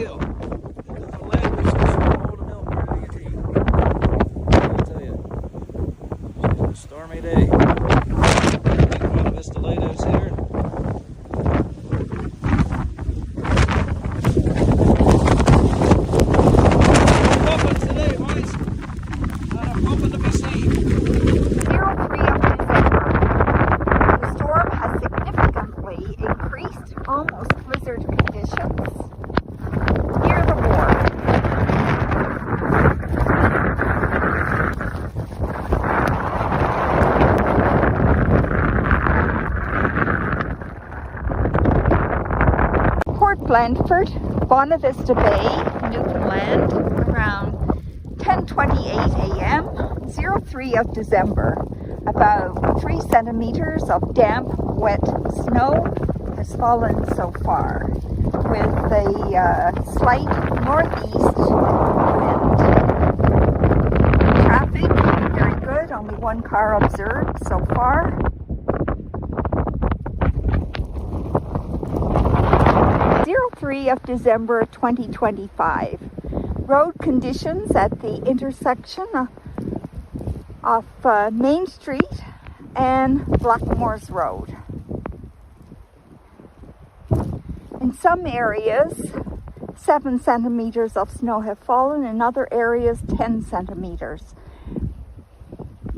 deal. Newfoundland is just over the milk ready to eat. I'll tell you. It's a stormy day. Bonavista Lighthouse here. Pumping today, boys. Not a pumping to be seen. 03 of December. The storm has significantly increased, almost blizzard conditions. Hear the roar. Port Blandford, Bonavista Bay, Newfoundland, around 10:28 a.m., 03 of December. About 3 centimeters of damp, wet snow has fallen so far, with a slight northeast wind. Traffic, very good, only one car observed so far. Of December 2025. Road conditions at the intersection of Main Street and Blackmore's Road. In some areas, 7 centimeters of snow have fallen. In other areas, 10 centimeters.